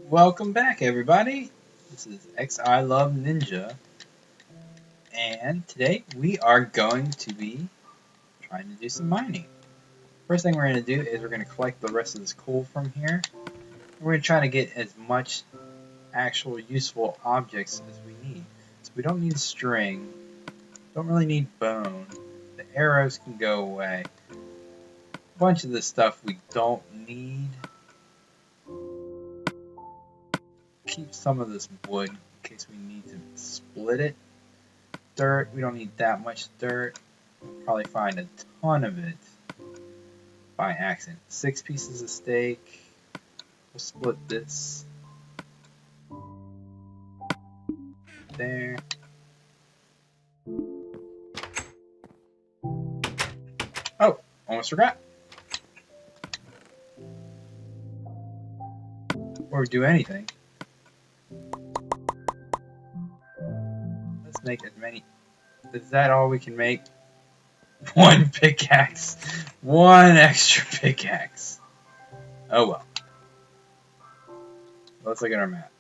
Welcome back, everybody. This is XI Love Ninja, and today we are going to be trying to do some mining. First thing we're going to do is we're going to collect the rest of this coal from here. We're going to try to get as much actual useful objects as we need. So we don't need string, don't really need bone. The arrows can go away. A bunch of this stuff we don't need. Keep some of this wood in case we need to split it. Dirt, we don't need that much dirt. We'll probably find a ton of it by accident. 6 pieces of steak. We'll split this there. Oh, almost forgot. Or do anything. Let's make as many. Is that all we can make? One pickaxe. One extra pickaxe. Oh well. Let's look at our map.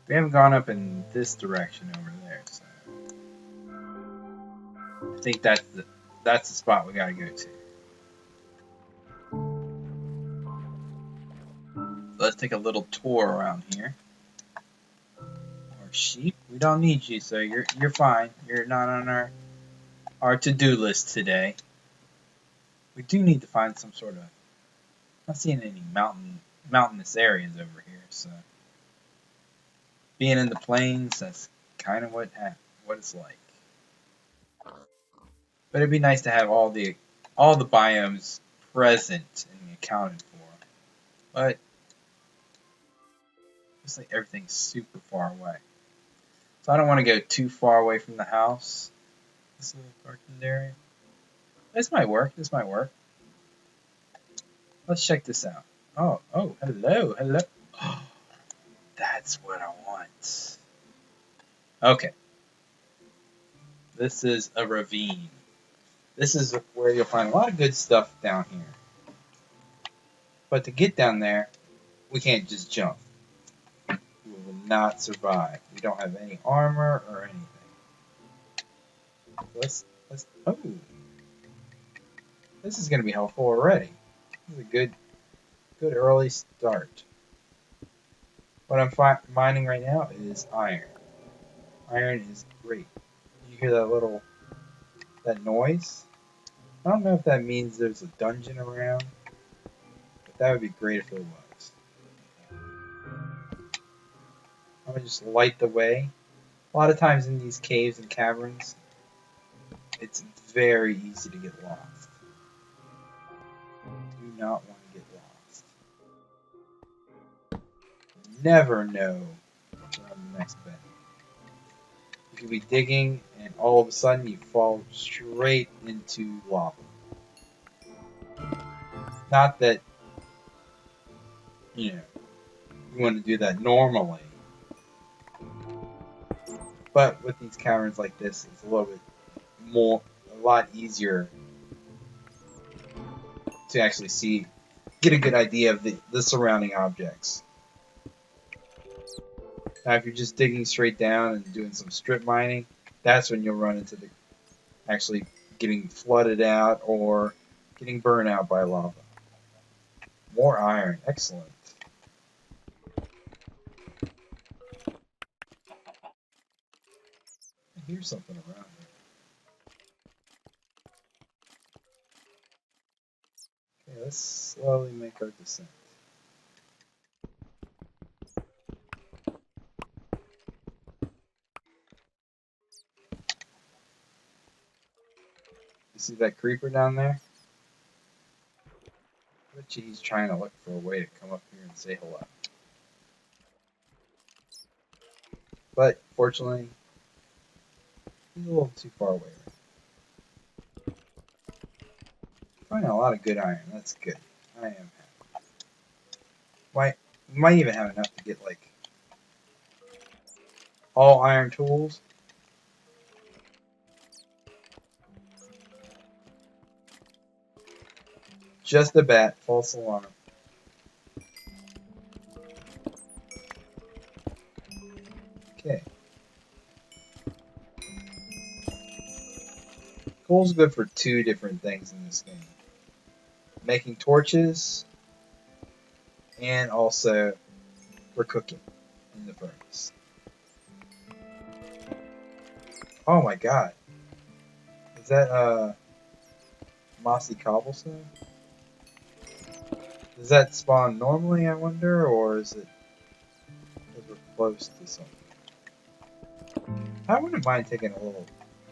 We haven't gone up in this direction over there, so I think that's the spot we gotta go to. Let's take a little tour around here. More sheep. We don't need you, so you're fine. You're not on our to-do list today. We do need to find some sort of. I'm not seeing any mountainous areas over here, so being in the plains, that's kind of what it's like. But it'd be nice to have all the biomes present and accounted for. But looks like everything's super far away. So I don't want to go too far away from the house. This little darkened area. This might work. This might work. Let's check this out. Oh, hello. Oh, that's what I want. Okay. This is a ravine. This is where you'll find a lot of good stuff down here. But to get down there, we can't just jump. We will not survive. We don't have any armor or anything. Oh, this is going to be helpful already. This is a good early start. What I'm mining right now is iron. Iron is great. You hear that noise? I don't know if that means there's a dungeon around, but that would be great if there was. I'm gonna just light the way. A lot of times in these caves and caverns, it's very easy to get lost. Do not want to get lost. Never know what's around the next bend. You could be digging and all of a sudden you fall straight into lava. Not that, you want to do that normally. But with these caverns like this, it's a lot easier to actually get a good idea of the surrounding objects. Now, if you're just digging straight down and doing some strip mining, that's when you'll run into actually getting flooded out or getting burned out by lava. More iron, excellent. I hear something around here. Okay, let's slowly make our descent. You see that creeper down there? I bet you he's trying to look for a way to come up here and say hello. But fortunately, he's a little too far away. Finding a lot of good iron. That's good. I am happy. We might even have enough to get like all iron tools. Just a bat. False alarm. Coal's good for two different things in this game. Making torches, and also for cooking in the furnace. Oh my god. Is that mossy cobblestone? Does that spawn normally, I wonder, or is it because we're close to something? I wouldn't mind taking a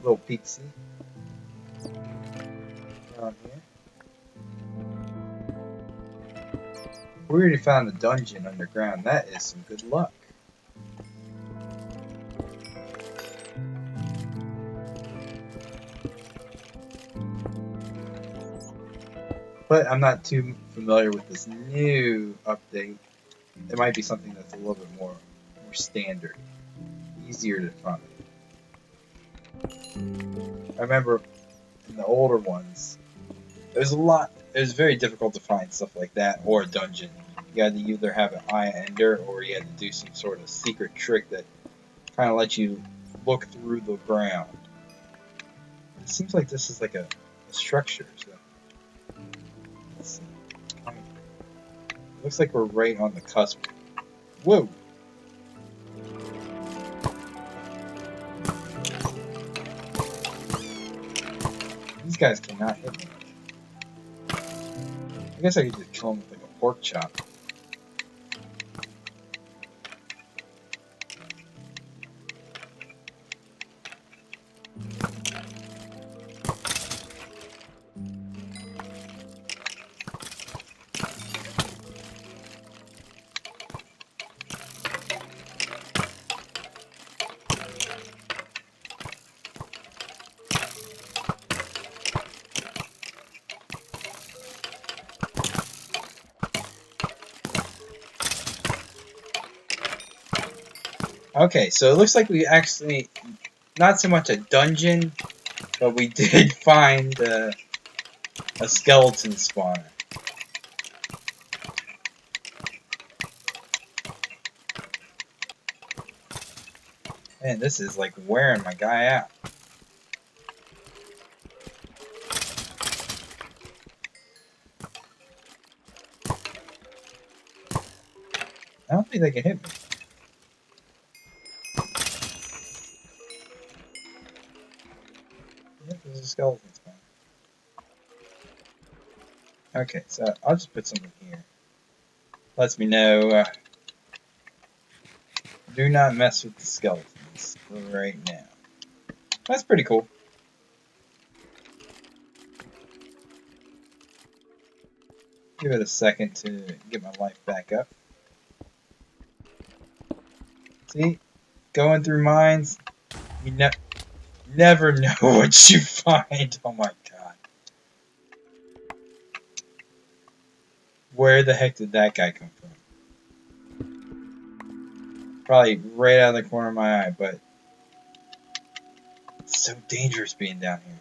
little peek-see around here. We already found a dungeon underground. That is some good luck. But I'm not too familiar with this new update. It might be something that's a little bit more standard, easier to find. I remember in the older ones, it was very difficult to find stuff like that or a dungeon. You had to either have an eye ender or you had to do some sort of secret trick that kind of lets you look through the ground. It seems like this is like a structure. So let's see. Looks like we're right on the cusp. Whoa! These guys cannot hit me. I guess I could just kill them with like a pork chop. Okay, so it looks like we actually, not so much a dungeon, but we did find a skeleton spawner. Man, this is like wearing my guy out. I don't think they can hit me. Yep, there's a skeleton spawner. Okay, so I'll just put something here. Lets me know, do not mess with the skeletons right now. That's pretty cool. Give it a second to get my life back up. See? Going through mines, you never know what you find. Oh my god. Where the heck did that guy come from? Probably right out of the corner of my eye, but it's so dangerous being down here.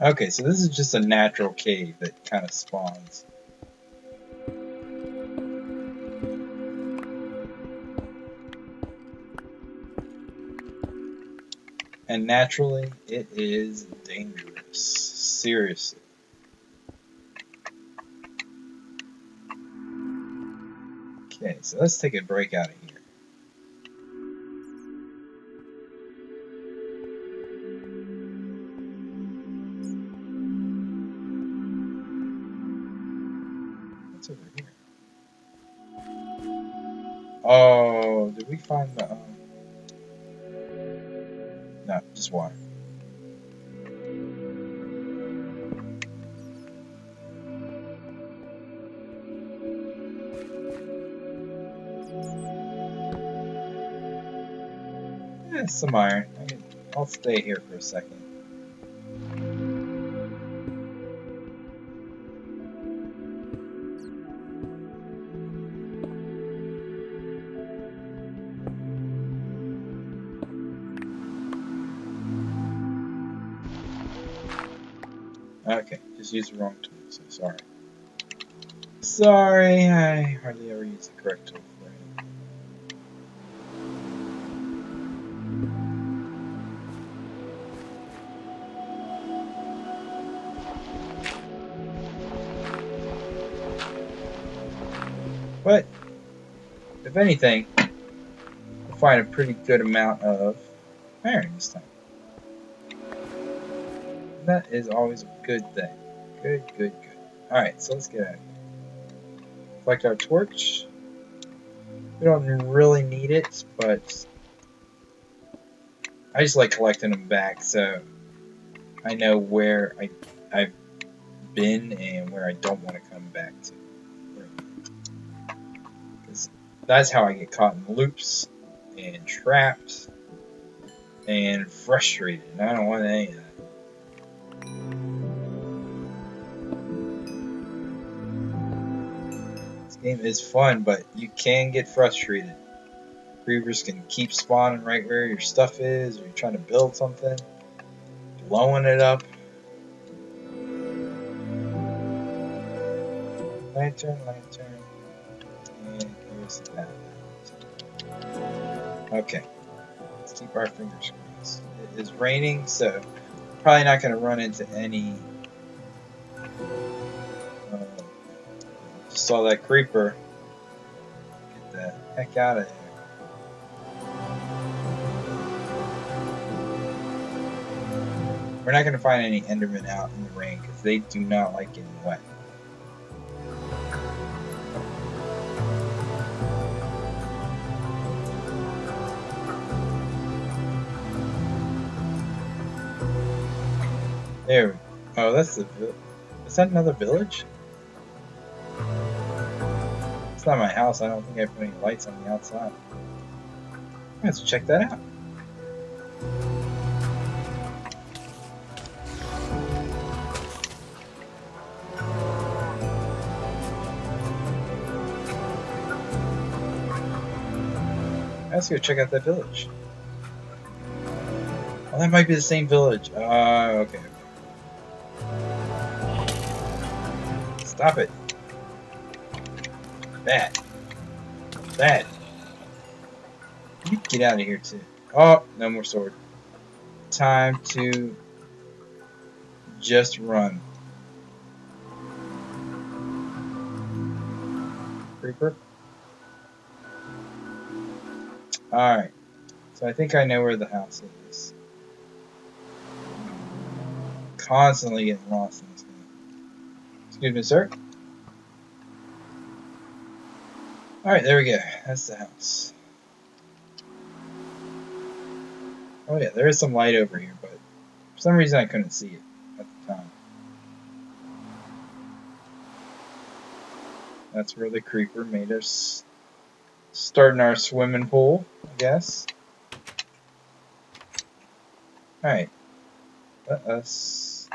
Okay, so this is just a natural cave that kind of spawns. And naturally, it is dangerous. Seriously. Okay, so let's take a break out of here. What's over here? Oh, did we find the... No, just water. Yeah, some iron. I'll stay here for a second. Okay, just used the wrong tool, so sorry. Sorry, I hardly ever use the correct tool for it. But, if anything, we'll find a pretty good amount of iron this time. And that is always a good thing. Good, good, good. Alright, so let's get out of here. Collect our torch. We don't really need it, but I just like collecting them back so I know where I've been and where I don't want to come back to. Because that's how I get caught in loops and trapped and frustrated. And I don't want any of that. This game is fun, but you can get frustrated. Creepers can keep spawning right where your stuff is, or you're trying to build something, blowing it up. Lantern, and here's that. Okay, let's keep our fingers crossed. It is raining, so probably not going to run into any. Just saw that creeper. Get the heck out of there. We're not going to find any Endermen out in the rain because they do not like getting wet. There we go. Oh, that's the village. Is that another village? It's not my house. I don't think I put any lights on the outside. Let's check that out. Let's go check out that village. Oh, that might be the same village. Okay. Stop it. Bad. Bad. You get out of here too. Oh, no more sword. Time to just run. Creeper. Alright. So I think I know where the house is. Constantly getting lost in this game. Excuse me, sir. Alright, there we go. That's the house. Oh yeah, there is some light over here, but for some reason I couldn't see it at the time. That's where the creeper made us start in our swimming pool, I guess. Alright. Let us...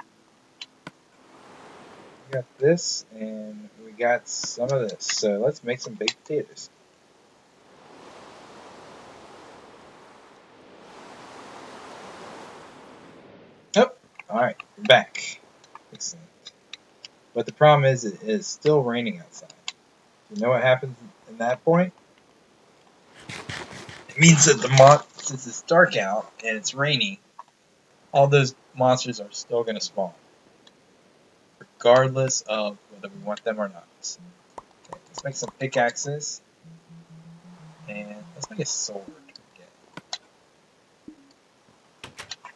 We got this, and we got some of this. So let's make some baked potatoes. Oh, alright, we're back. Excellent. But the problem is, it is still raining outside. You know what happens in that point? It means that since it's dark out and it's rainy, all those monsters are still going to spawn, regardless of whether we want them or not. Okay, let's make some pickaxes, and let's make a sword. Okay.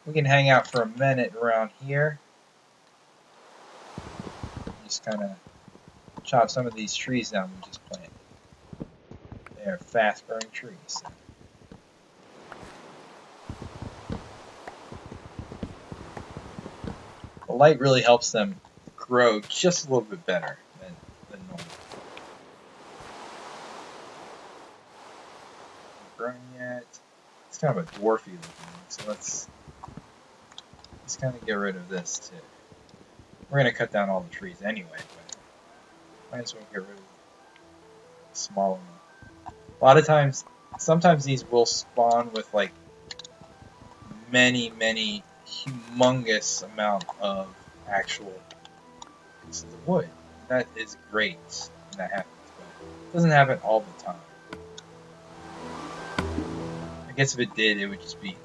We can hang out for a minute around here. Just kind of chop some of these trees down we just planted. They're fast-growing trees. So. The light really helps them grow just a little bit better than normal. Not growing yet. It's kind of a dwarfy looking one, so let's kind of get rid of this too. We're going to cut down all the trees anyway, but might as well get rid of the smaller one. A lot of times, sometimes these will spawn with like many humongous amount of actual blocks of wood. That is great when that happens, but it doesn't happen all the time. I guess if it did, it would just be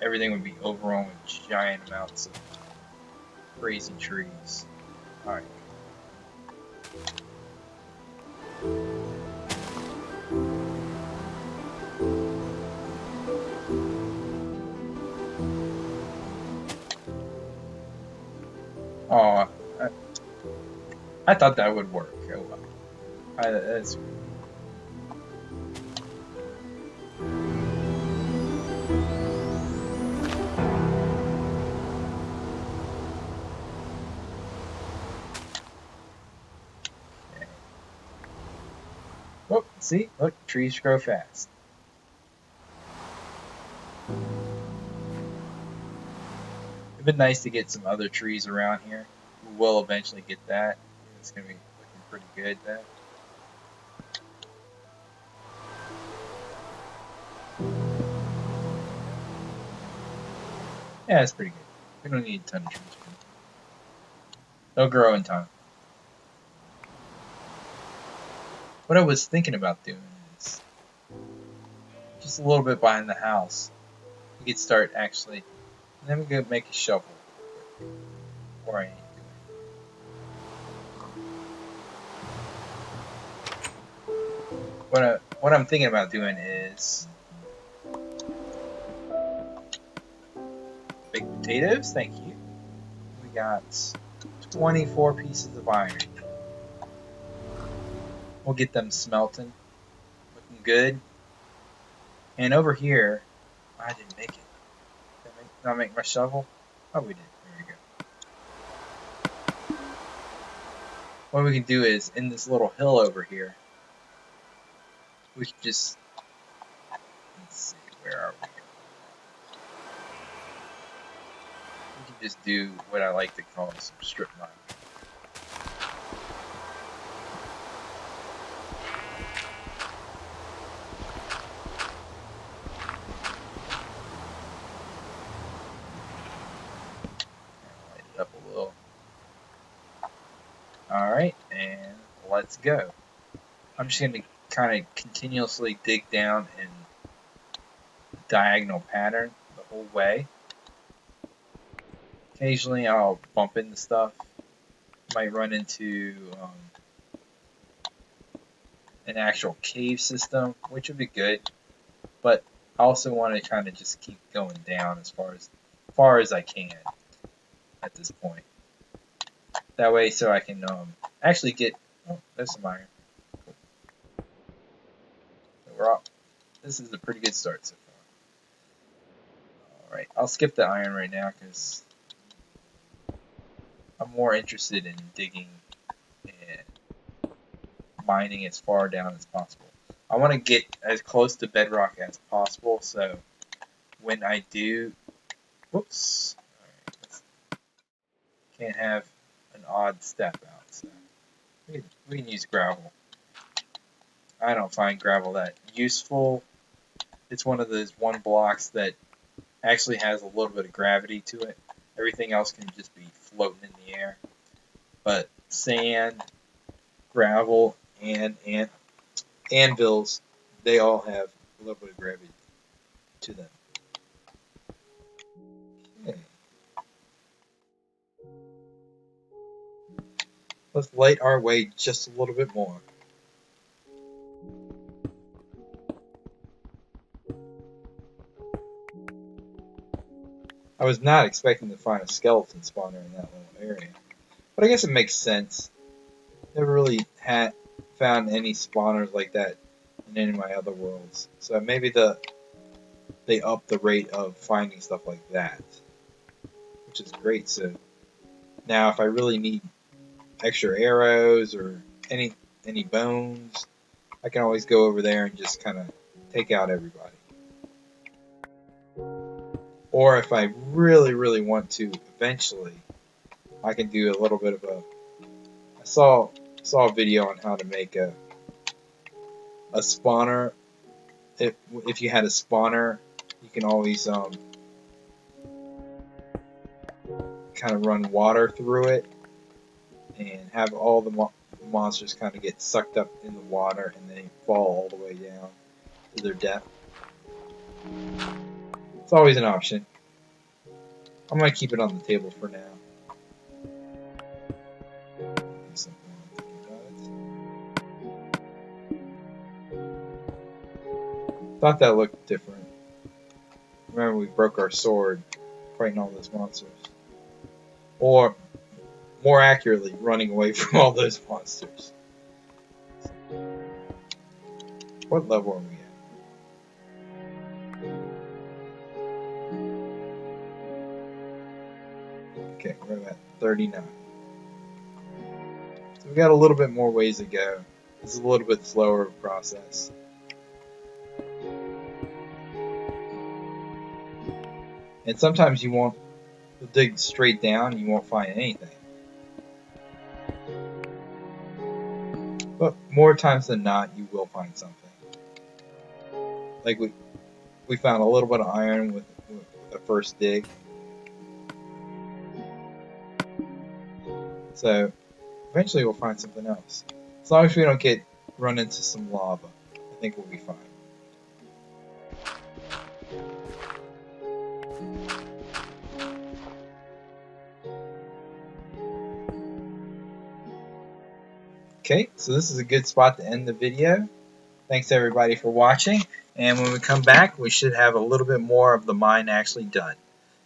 everything would be overrun with giant amounts of crazy trees. All right. Oh, I thought that would work. Oh well. That's okay. Oh, see, look, trees grow fast. It'd been nice to get some other trees around here. We will eventually get that. It's gonna be looking pretty good then. Yeah, it's pretty good. We don't need a ton of trees. They'll grow in time. What I was thinking about doing is just a little bit behind the house. We could start actually, and then we could make a shovel. Or I ain't doing. What I'm thinking about doing is baked potatoes. Thank you. We got 24 pieces of iron. We'll get them smelting, looking good. And over here, I didn't make it. Did I make my shovel? Oh, we did. There we go. What we can do is, in this little hill over here, we can just, let's see, where are we? We can just do what I like to call some strip mining. Light it up a little. Alright, and let's go. I'm just going to kind of continuously dig down in diagonal pattern the whole way. Occasionally I'll bump into stuff. Might run into an actual cave system, which would be good. But I also want to kind of just keep going down as far as I can at this point. That way, so I can actually get. Oh, there's some iron. Cool. So we're off. This is a pretty good start so far. All right, I'll skip the iron right now because I'm more interested in digging and mining as far down as possible. I want to get as close to bedrock as possible, so when I do, whoops, all right, can't have an odd step out. So we can use gravel. I don't find gravel that useful. It's one of those one blocks that actually has a little bit of gravity to it. Everything else can just be floating in the air. But sand, gravel, and anvils, they all have a little bit of gravity to them. Okay. Let's light our way just a little bit more. I was not expecting to find a skeleton spawner in that little area. But I guess it makes sense. Never really found any spawners like that in any of my other worlds. So maybe they up the rate of finding stuff like that. Which is great. So now if I really need extra arrows or any bones, I can always go over there and just kind of take out everybody. Or if I really, really want to eventually, I can do a little bit of I saw a video on how to make a spawner. If you had a spawner, you can always kind of run water through it and have all the monsters kind of get sucked up in the water and they fall all the way down to their death. It's always an option. I'm going to keep it on the table for now. Thought that looked different. Remember, we broke our sword fighting all those monsters. Or, more accurately, running away from all those monsters. What level are we at? Okay, we're at 39. So we got a little bit more ways to go. It's a little bit slower process. And sometimes you won't dig straight down and you won't find anything. But more times than not, you will find something. Like we found a little bit of iron with the first dig. So eventually we'll find something else. As long as we don't get run into some lava, I think we'll be fine. Okay, so this is a good spot to end the video. Thanks everybody for watching, and when we come back, we should have a little bit more of the mine actually done.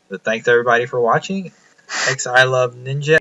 So thanks everybody for watching. I Love Ninja.